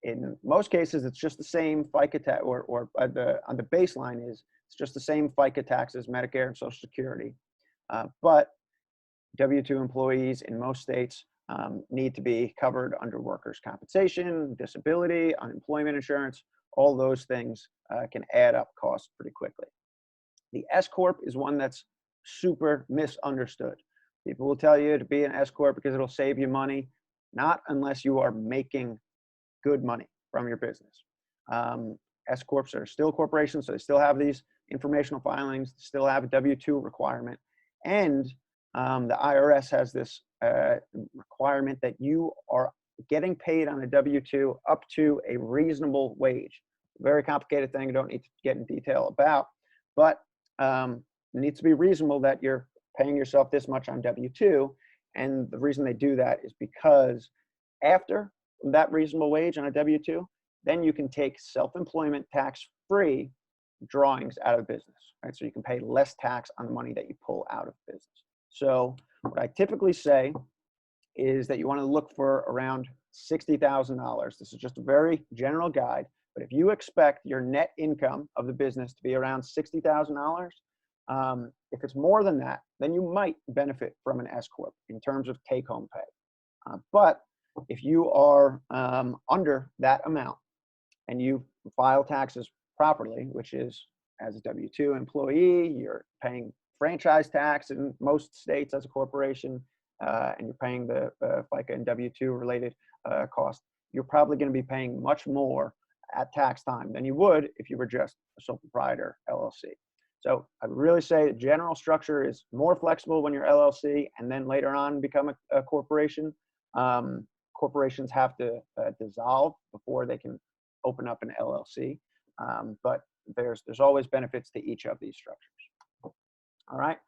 In most cases, it's just the same FICA tax, or on the baseline it's just the same FICA taxes, Medicare and Social Security. But W-2 employees in most states need to be covered under workers' compensation, disability, unemployment insurance. All those things can add up costs pretty quickly. The S Corp is one that's super misunderstood. People will tell you to be an S Corp because it'll save you money. Not unless you are making good money from your business. S Corps are still corporations, so they still have these informational filings, still have a W-2 requirement. And the IRS has this requirement that you are getting paid on a W-2 up to a reasonable wage. Very complicated thing I don't need to get in detail about, but it needs to be reasonable that you're paying yourself this much on W-2. And the reason they do that is because after that reasonable wage on a W-2, then you can take self-employment tax-free drawings out of business, right? So you can pay less tax on the money that you pull out of business. So what I typically say is that you want to look for around $60,000. This is just a very general guide, but if you expect your net income of the business to be around $60,000, if it's more than that, then you might benefit from an S Corp in terms of take-home pay. But if you are under that amount and you file taxes properly, which is as a W-2 employee, you're paying franchise tax in most states as a corporation, and you're paying the FICA and W-2 related costs, you're probably going to be paying much more at tax time than you would if you were just a sole proprietor LLC. So I would really say the general structure is more flexible when you're LLC and then later on become a corporation. Corporations have to dissolve before they can open up an LLC, but there's always benefits to each of these structures. All right.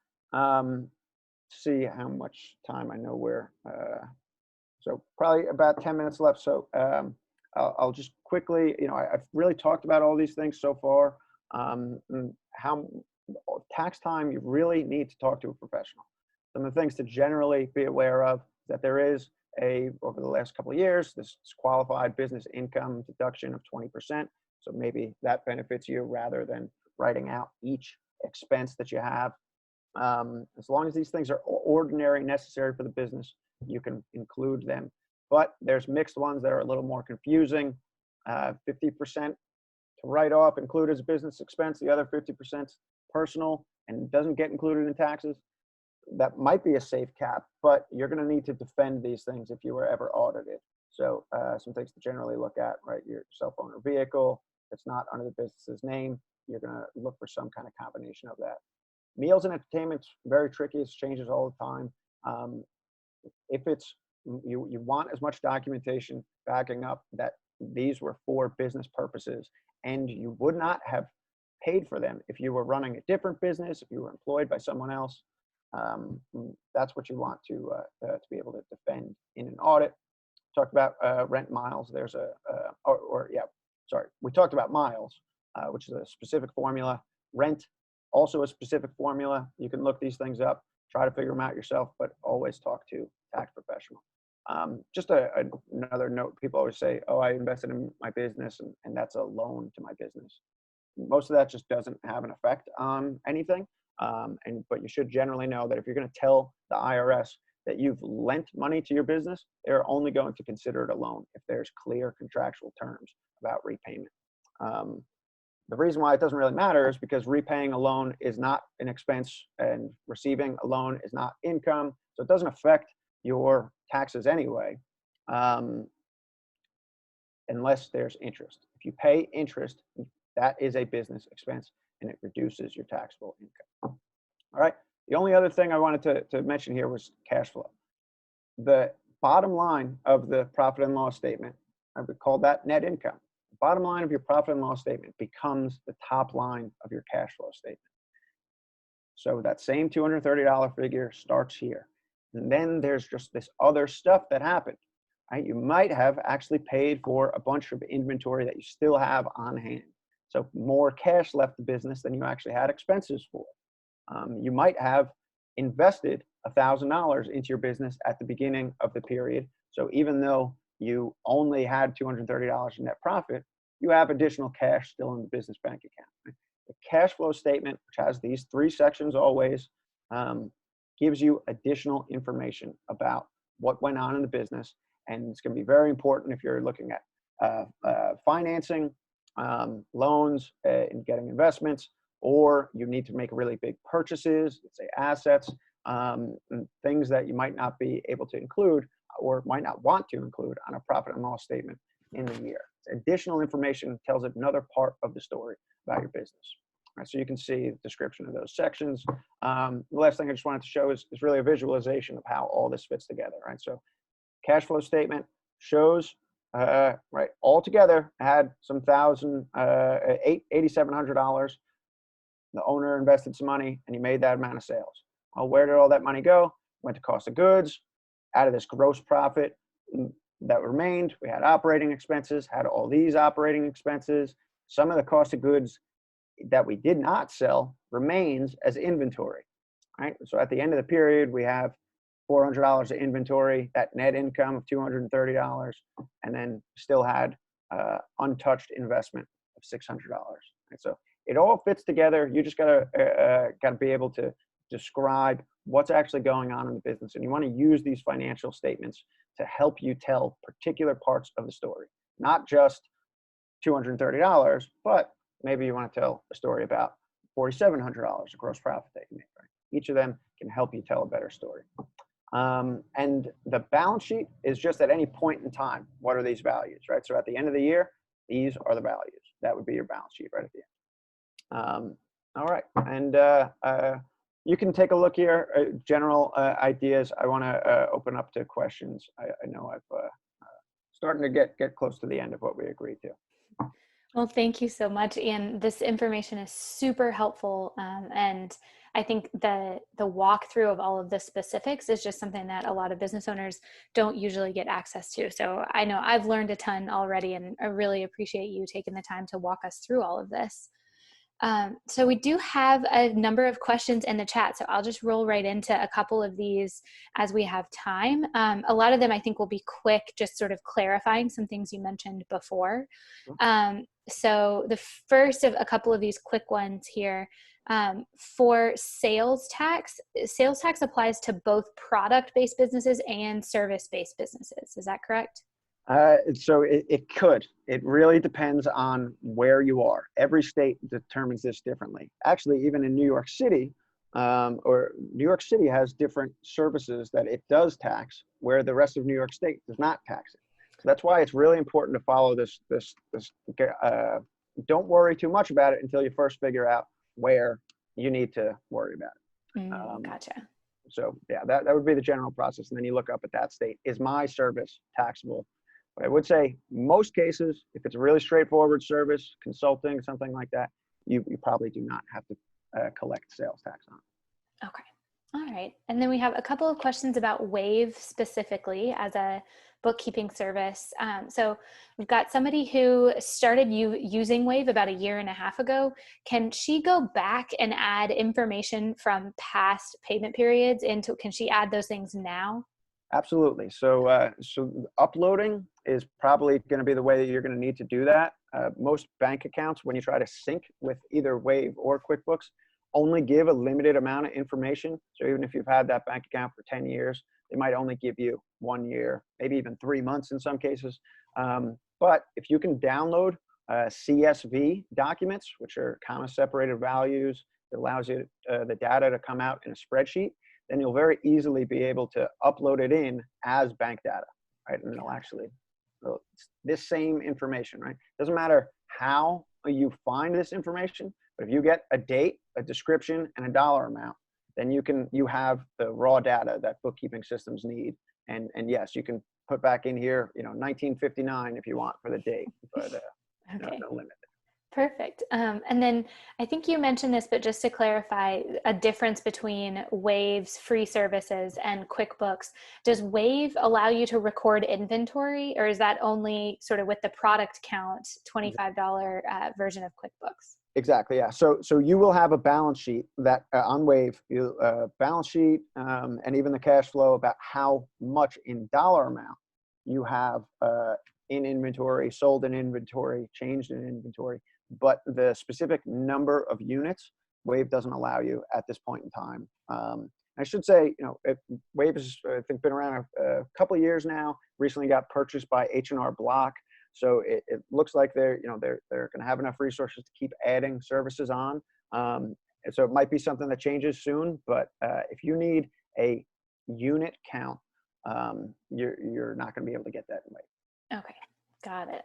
See how much time I know we're. So probably about 10 minutes left. So I'll just quickly, I've really talked about all these things so far. How tax time, you really need to talk to a professional. Some of the things to generally be aware of is that there is over the last couple of years, this qualified business income deduction of 20%. So maybe that benefits you rather than writing out each expense that you have. As long as these things are ordinary, necessary for the business, you can include them. But there's mixed ones that are a little more confusing. 50% to write off, include as a business expense. The other 50% personal and doesn't get included in taxes. That might be a safe cap, but you're going to need to defend these things if you were ever audited. So some things to generally look at, right? Your cell phone or vehicle. It's not under the business's name. You're going to look for some kind of combination of that. Meals and entertainment's very tricky. It changes all the time. If it's you want as much documentation backing up that these were for business purposes and you would not have paid for them if you were running a different business, if you were employed by someone else. That's what you want to be able to defend in an audit. Talked about rent miles. There's we talked about miles, which is a specific formula. Rent, also a specific formula. You can look these things up, try to figure them out yourself, but always talk to a tax professional. Just another note, people always say, oh, I invested in my business and that's a loan to my business. Most of that just doesn't have an effect on anything. But you should generally know that if you're going to tell the IRS that you've lent money to your business, they're only going to consider it a loan if there's clear contractual terms about repayment. The reason why it doesn't really matter is because repaying a loan is not an expense and receiving a loan is not income. So it doesn't affect your taxes anyway, unless there's interest. If you pay interest, that is a business expense and it reduces your taxable income. All right. The only other thing I wanted to mention here was cash flow. The bottom line of the profit and loss statement, I would call that net income. The bottom line of your profit and loss statement becomes the top line of your cash flow statement. So that same $230 figure starts here. And then there's just this other stuff that happened. Right? You might have actually paid for a bunch of inventory that you still have on hand. So more cash left the business than you actually had expenses for. You might have invested $1,000 into your business at the beginning of the period. So even though you only had $230 in net profit, you have additional cash still in the business bank account. Right? The cash flow statement, which has these three sections always, gives you additional information about what went on in the business. And it's going to be very important if you're looking at financing, loans, and getting investments, or you need to make really big purchases, let's say assets, things that you might not be able to include or might not want to include on a profit and loss statement in the year. Additional information tells another part of the story about your business. Right, so you can see the description of those sections. The last thing I just wanted to show is really a visualization of how all this fits together. Right, so cash flow statement shows right all together had some $8,700. The owner invested some money and he made that amount of sales. Well, where did all that money go? Went to cost of goods. Out of this gross profit that remained, we had operating expenses, had all these operating expenses. Some of the cost of goods that we did not sell remains as inventory. Right? So at the end of the period, we have $400 of inventory, that net income of $230, and then still had untouched investment of $600. Right? So it all fits together. You just gotta be able to describe what's actually going on in the business, and you want to use these financial statements to help you tell particular parts of the story, not just $230, but maybe you want to tell a story about $4,700 of gross profit that you made. Right? Each of them can help you tell a better story. And the balance sheet is just at any point in time. What are these values, right? So at the end of the year, these are the values. That would be your balance sheet right at the end. All right. And you can take a look here, general ideas. I want to open up to questions. I know I've starting to get close to the end of what we agreed to. Well, thank you so much. And this information is super helpful. And I think the walkthrough of all of the specifics is just something that a lot of business owners don't usually get access to. So I know I've learned a ton already, and I really appreciate you taking the time to walk us through all of this. So we do have a number of questions in the chat, so I'll just roll right into a couple of these as we have time. A lot of them I think will be quick, just sort of clarifying some things you mentioned before. So the first of a couple of these quick ones here, for sales tax applies to both product-based businesses and service-based businesses. Is that correct? So it could. It really depends on where you are. Every state determines this differently. Actually, even in New York City, or New York City has different services that it does tax, where the rest of New York State does not tax it. So that's why it's really important to follow this. Don't worry too much about it until you first figure out where you need to worry about it. Gotcha. So yeah, that would be the general process. And then you look up at that state. Is my service taxable? But I would say most cases, if it's a really straightforward service, consulting, something like that, you probably do not have to collect sales tax on it. Okay. All right. And then we have a couple of questions about Wave specifically as a bookkeeping service. So we've got somebody who started using Wave about 1.5 years ago. Can she go back and add information from past payment periods can she add those things now? Absolutely. So uploading is probably going to be the way that you're going to need to do that. Most bank accounts, when you try to sync with either Wave or QuickBooks, only give a limited amount of information. So even if you've had that bank account for 10 years, they might only give you 1 year, maybe even 3 months in some cases. But if you can download CSV documents, which are comma separated values, that allows you the data to come out in a spreadsheet, then you'll very easily be able to upload it in as bank data, right? And it'll actually, this same information, right? Doesn't matter how you find this information, but if you get a date, a description, and a dollar amount, then you have the raw data that bookkeeping systems need. And yes, you can put back in here, 1959 if you want for the date, but okay. no limit. Perfect. And then I think you mentioned this, but just to clarify, a difference between Wave's free services and QuickBooks. Does Wave allow you to record inventory, or is that only sort of with the product count $25 version of QuickBooks? Exactly. Yeah. So you will have a balance sheet that on Wave, balance sheet and even the cash flow about how much in dollar amount you have in inventory, sold in inventory, changed in inventory. But the specific number of units, Wave doesn't allow you at this point in time. I should say, Wave has, I think, been around a couple of years now. Recently got purchased by H&R Block, so it looks like they're going to have enough resources to keep adding services on. And so it might be something that changes soon. But if you need a unit count, you're not going to be able to get that in Wave. Okay, got it.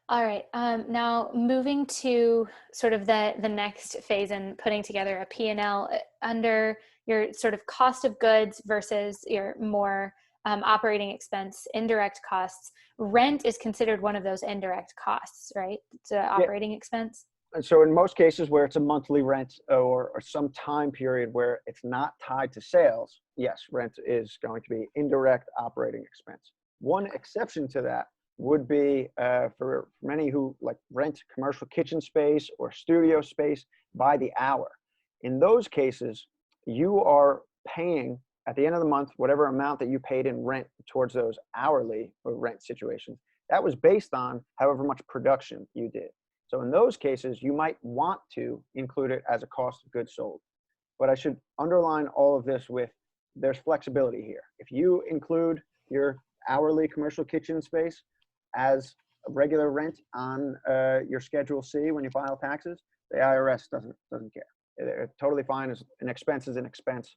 All right. Now moving to sort of the next phase in putting together a P&L under your sort of cost of goods versus your more operating expense, indirect costs. Rent is considered one of those indirect costs, right? It's an operating expense. And so in most cases where it's a monthly rent or some time period where it's not tied to sales, yes, rent is going to be indirect operating expense. One exception to that would be for many who like rent commercial kitchen space or studio space by the hour. In those cases, you are paying at the end of the month whatever amount that you paid in rent towards those hourly or rent situations. That was based on however much production you did. So in those cases, you might want to include it as a cost of goods sold. But I should underline all of this with there's flexibility here. If you include your hourly commercial kitchen space as a regular rent on your Schedule C when you file taxes, the IRS doesn't care. They're totally fine. As an expense is an expense.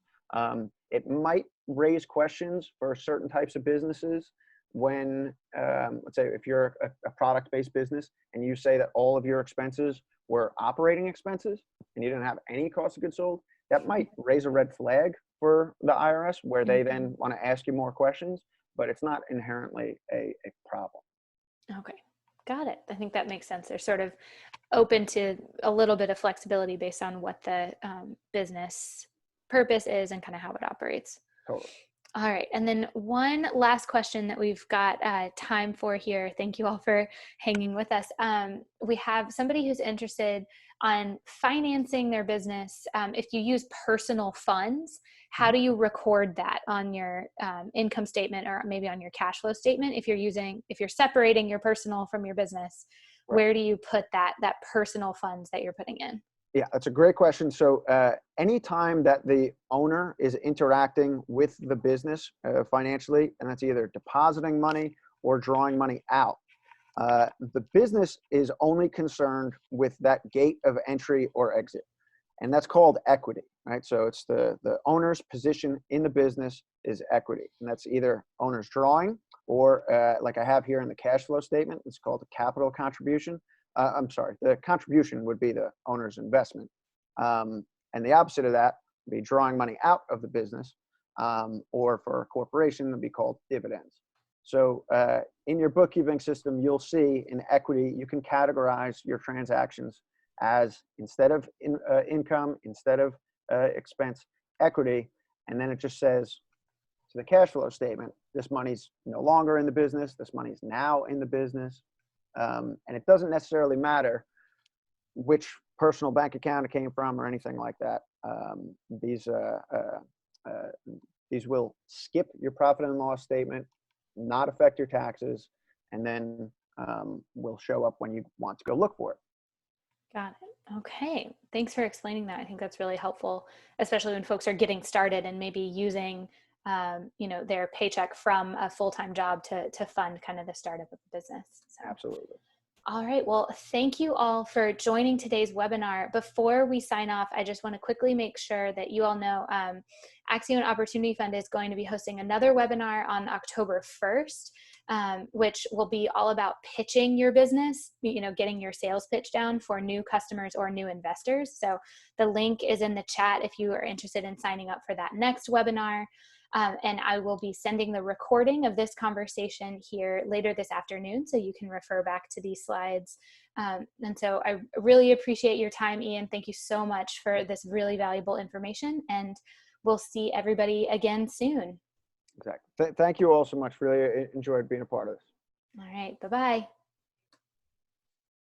It might raise questions for certain types of businesses when, let's say, if you're a product-based business and you say that all of your expenses were operating expenses and you didn't have any cost of goods sold, that might raise a red flag for the IRS where they Mhm. then want to ask you more questions, but it's not inherently a problem. Okay, got it. I think that makes sense. They're sort of open to a little bit of flexibility based on what the business purpose is and kind of how it operates. Totally. All right. And then one last question that we've got time for here. Thank you all for hanging with us. We have somebody who's interested on financing their business. If you use personal funds, how Mhm. do you record that on your income statement or maybe on your cash flow statement? If you're separating your personal from your business, Right. where do you put that personal funds that you're putting in? Yeah, that's a great question. So anytime that the owner is interacting with the business financially, and that's either depositing money or drawing money out, the business is only concerned with that gate of entry or exit. And that's called equity, right? So it's the owner's position in the business is equity. And that's either owner's drawing or like I have here in the cash flow statement, it's called a capital contribution. I'm sorry, the contribution would be the owner's investment. And the opposite of that would be drawing money out of the business, or for a corporation, it would be called dividends. So in your bookkeeping system, you'll see in equity, you can categorize your transactions as instead of income, instead of expense, equity. And then it just says to the cash flow statement, this money's no longer in the business, this money's now in the business. And it doesn't necessarily matter which personal bank account it came from or anything like that. These will skip your profit and loss statement, not affect your taxes, and then will show up when you want to go look for it. Got it. Okay. Thanks for explaining that. I think that's really helpful, especially when folks are getting started and maybe using, their paycheck from a full-time job to fund kind of the startup of the business. So, Absolutely. all right. Well, thank you all for joining today's webinar. Before we sign off, I just want to quickly make sure that you all know Accion Opportunity Fund is going to be hosting another webinar on October 1st, which will be all about pitching your business, getting your sales pitch down for new customers or new investors. So the link is in the chat if you are interested in signing up for that next webinar. And I will be sending the recording of this conversation here later this afternoon, so you can refer back to these slides. And so I really appreciate your time, Ian. Thank you so much for this really valuable information, and we'll see everybody again soon. Exactly. Thank you all so much. Really enjoyed being a part of this. All right, bye-bye.